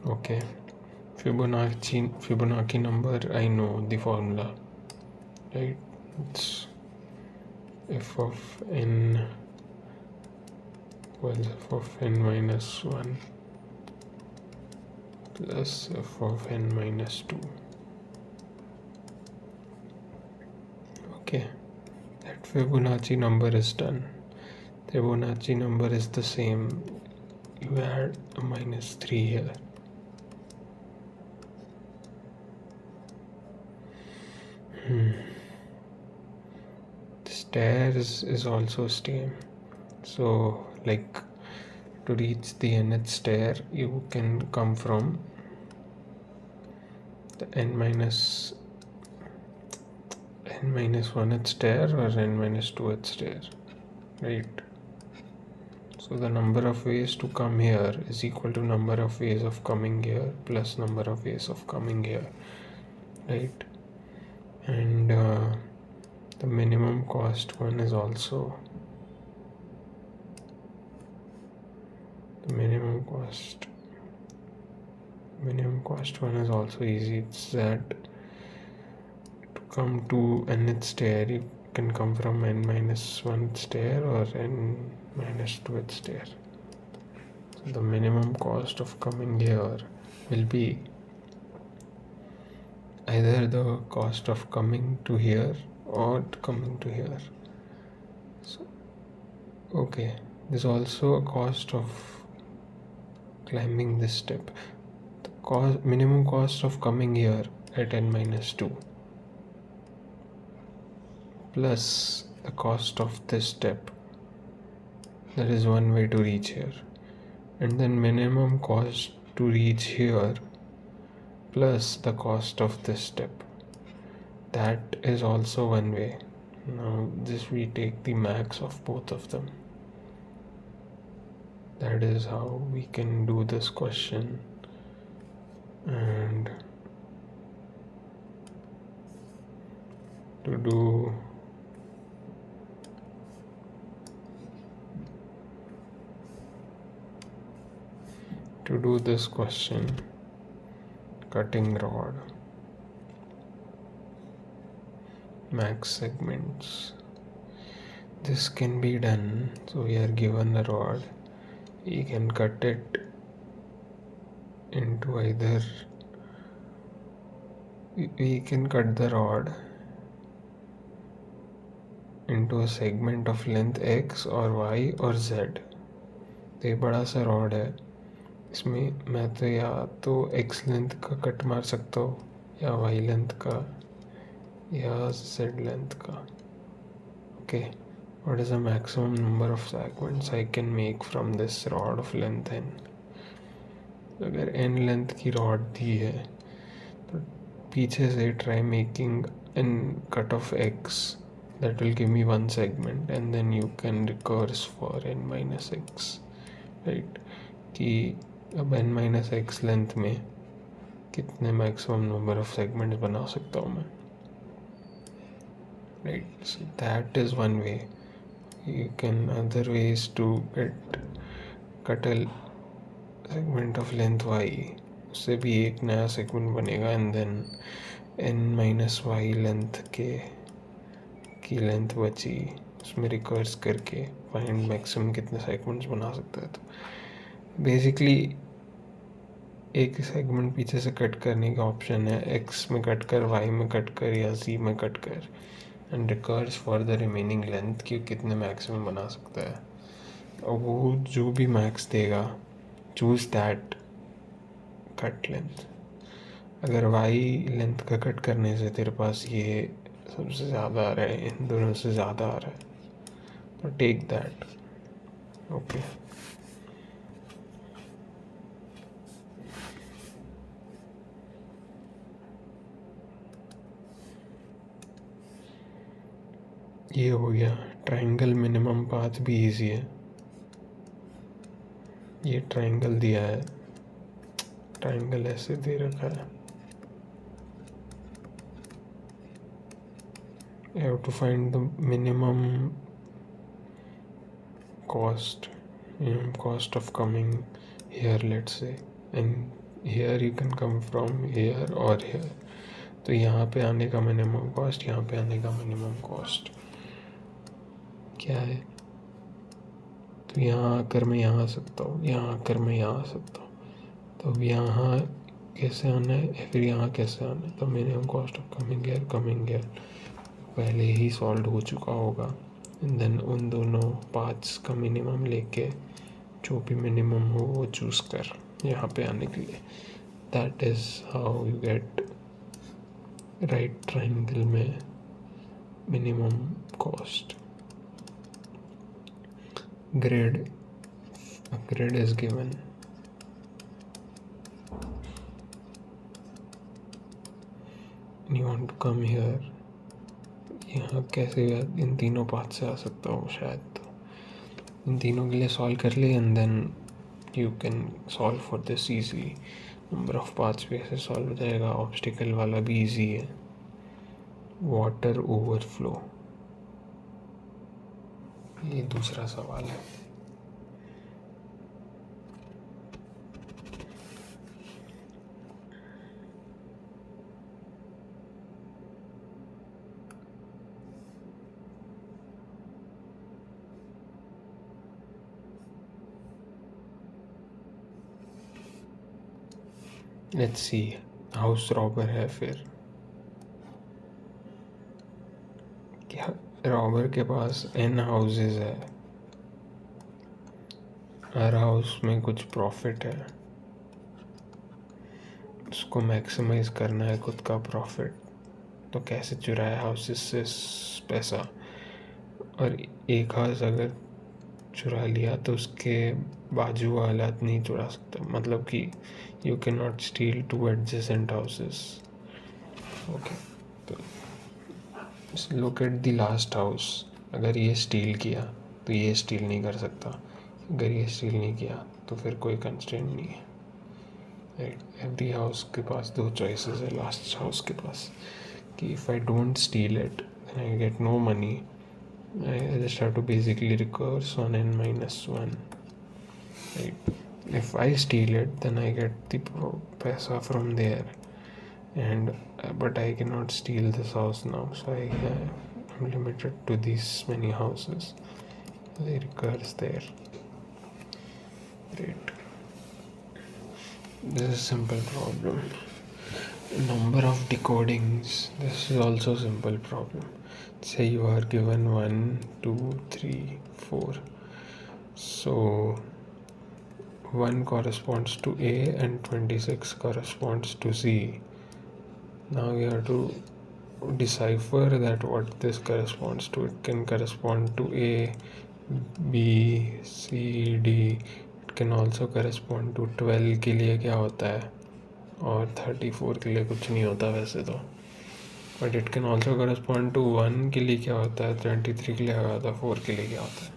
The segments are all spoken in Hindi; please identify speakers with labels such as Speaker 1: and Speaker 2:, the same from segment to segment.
Speaker 1: Okay, Fibonacci number, I know the formula, right? It's f of n equals f of n minus 1 plus f of n minus 2. Okay, that Fibonacci number is done. Fibonacci number is the same. You add a minus 3 here. Stairs is also same. So like to reach the nth stair, you can come from the n minus 1th stair or n minus 2th stair, right? So the number of ways to come here is equal to number of ways of coming here plus number of ways of coming here, right? And the minimum cost one is also minimum cost one is also easy. It's that to come to nth stair, you can come from n minus 1th stair or n minus 2th stair. So the minimum cost of coming here will be either the cost of coming to here or coming to here. So okay, there's also a cost of climbing this step. The minimum cost of coming here at n minus 2 plus the cost of this step. That is one way to reach here. And then minimum cost to reach here plus the cost of this step. That is also one way. Now this we take the max of both of them. That is how we can do this question. And to do this question, cutting rod, max segments, this can be done. So we are given a rod, we can cut it into either, we can cut the rod into a segment of length x or y or z. तो ये बड़ा सा रॉड है, इसमें मैं तो या तो x लेंथ का कट मार सकता हूँ या y लेंथ का या z लेंथ का. Okay, what is the maximum number of segments I can make from this rod of length n? अगर n लेंथ की रॉड दी है तो पीछे से try making n cut of x. That will give me one segment and then you can recurse for n minus x, right? कि अब n minus x लेंथ में कितने maximum number of segments बना सकता हूँ मैं, right? So that is one way. You can other ways to cut a segment of length y, उससे भी एक नया segment बनेगा and then n minus y length की लेंथ बची, उसमें रिकर्स करके फाइंड मैक्सिमम कितने सेगमेंट्स बना सकता है. तो बेसिकली एक सेगमेंट पीछे से कट करने का ऑप्शन है, x में कट कर, y में कट कर या z में कट कर, and recurs for the remaining length कि कितने मैक्सिमम बना सकता है. और वो जो भी मैक्स देगा, चूज दैट कट लेंथ. अगर y लेंथ का कट करने से तेरे पास ये सबसे ज़्यादा आ रहा है, इन दोनों से ज़्यादा आ रहा है, तो टेक दैट. ओके, ये हो गया. ट्रायंगल मिनिमम पाथ भी इजी है. ये ट्रायंगल दिया है, ट्रायंगल ऐसे दे रखा है. You have to find the minimum cost of coming here, let's say, and here you can come from here और हेयर। तो यहाँ पे आने का मिनिमम कॉस्ट, यहाँ पे आने का मिनिमम कॉस्ट क्या है? तो यहाँ आकर मैं यहाँ आ सकता हूँ, यहाँ आकर मैं यहाँ आ सकता हूँ। तो अब यहाँ कैसे आना है, फिर यहाँ कैसे आना है? तो minimum cost of coming here पहले ही सॉल्व हो चुका होगा। एंड देन उन दोनों पाथ्स का मिनिमम लेके जो भी मिनिमम हो वो चूज़ कर यहाँ पे आने के लिए। That is how you get right triangle में minimum cost. Grid, a grid is given. You want to come here. यहाँ कैसे इन तीनों पाथ से आ सकता हूँ शायद, तो इन तीनों के लिए सॉल्व कर ले and then you can solve for this easy. Number of paths भी ऐसे सॉल्व हो जाएगा। ऑब्स्टिकल वाला भी ईजी है। वाटर ओवरफ्लो, ये दूसरा सवाल है। लेट्स सी, हाउस रॉबर है फिर क्या? रॉबर के पास n हाउसेस है, हर हाउस में कुछ प्रॉफिट है, उसको मैक्सिमाइज करना है खुद का प्रॉफिट। तो कैसे चुराए हाउसेस से पैसा? और एक हाउस अगर चुरा लिया तो उसके बाजू वाला नहीं चुरा सकता, मतलब कि you can not steal two adjacent houses. Okay, तो look at the last house. अगर ये स्टील किया तो ये स्टील नहीं कर सकता, अगर ये स्टील नहीं किया तो फिर कोई कंस्ट्रेंट नहीं है। राइट, एवरी हाउस के पास दो चॉइसेस है लास्ट हाउस के पास, कि if I don't steal it then I get no money, I just have to basically recurse on n-1. Right. If I steal it, then I get the paisa from there, and but I cannot steal this house now, so I'm limited to these many houses. They recurs there. Great. This is a simple problem. Number of decodings. This is also a simple problem. Say you are given 1, 2, 3, 4. So 1 corresponds to A and 26 corresponds to C. Now you have to decipher that what this corresponds to. It can correspond to A, B, C, D. It can also correspond to 12 के लिए क्या होता है, और 34 के लिए कुछ नहीं होता वैसे तो। But it can also correspond to 1 के लिए क्या होता है, 23 के लिए क्या होता है, 4 के लिए क्या होता है।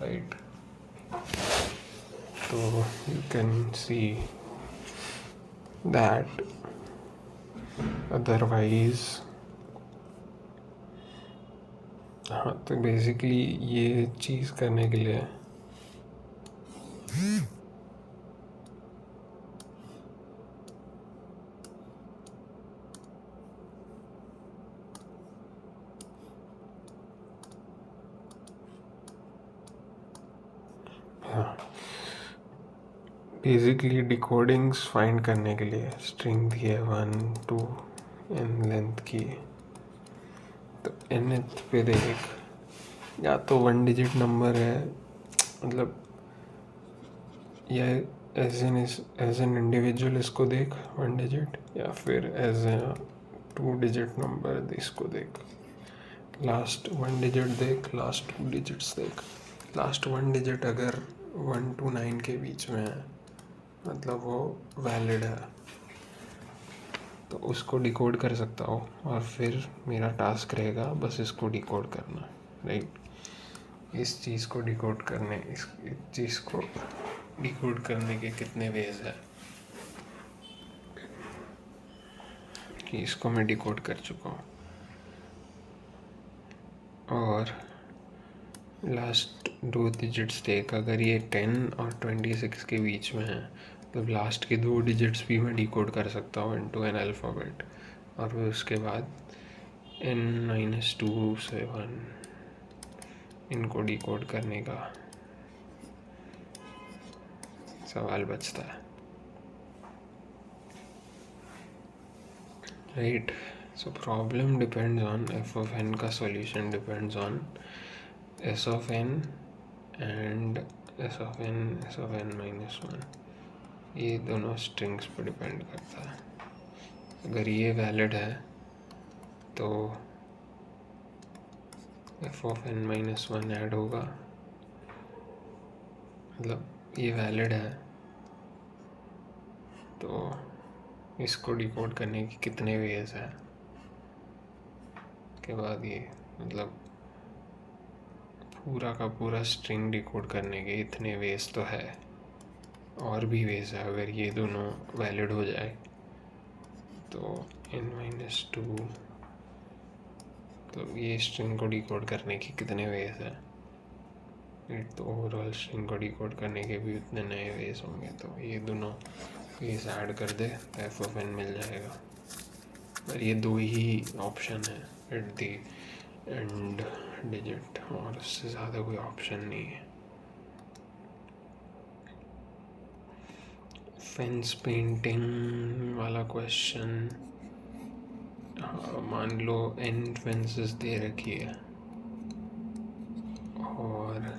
Speaker 1: राइट, तो you can see that otherwise. हाँ, तो बेसिकली ये चीज़ करने के लिए बेसिकली डिकोडिंग्स फाइंड करने के लिए स्ट्रिंग दी है 1 2 n लेंथ की। तो nth पे देख, या तो 1 डिजिट नंबर है, मतलब या एज एन इंडिविजुअल इसको देख 1 डिजिट, या फिर एज ए 2 डिजिट नंबर इसको देख। लास्ट 1 डिजिट देख, लास्ट 2 डिजिट्स देख। लास्ट 1 डिजिट अगर 1 to 9 के बीच में है, मतलब वो वैलिड है, तो उसको डिकोड कर सकता हूँ, और फिर मेरा टास्क रहेगा बस इसको डिकोड करना। राइट, इस चीज़ को डिकोड करने, इस चीज़ को डिकोड करने के कितने वेज है कि इसको मैं डिकोड कर चुका हूँ, और लास्ट 2 डिजिट्स देख। अगर ये 10 और 26 के बीच में है मतलब लास्ट के 2 डिजिट्स भी मैं डिकोड कर सकता हूँ इनटू एन अल्फ़ाबेट, और फिर उसके बाद n-2 से 1 इनको डिकोड करने का सवाल बचता है, right. So problem depends on F of N का solution depends on S of N and S of N minus 1, ये दोनों स्ट्रिंग्स पर डिपेंड करता है। अगर ये वैलिड है तो f of N minus 1 add होगा, मतलब ये वैलिड है तो इसको डिकोड करने की कितने वेज है के बाद ये, मतलब पूरा का पूरा स्ट्रिंग डिकोड करने के इतने वेज तो है, और भी वेज है। अगर ये दोनों वैलिड हो जाए तो n-2, तो ये स्ट्रिंग को डिकोड करने के कितने वेज है, तो ओवरऑल स्ट्रिंग को डिकोड करने के भी उतने नए वेज होंगे। तो ये दोनों वेज ऐड कर दे तो एफ ऑफ एन मिल जाएगा। पर ये 2 ही ऑप्शन है एट दी एंड डिजिट, और उससे ज़्यादा कोई ऑप्शन नहीं है। फेंस पेंटिंग वाला क्वेश्चन, मान लो n फेंसेस दे रखी है और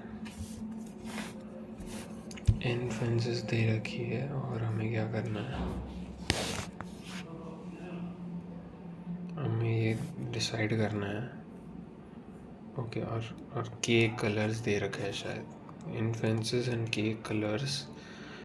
Speaker 1: n फेंसेस दे रखी है और हमें क्या करना है, हमें ये डिसाइड करना है। ओके, और k कलर्स दे रखे हैं शायद, इन फेंसेस एंड k कलर्स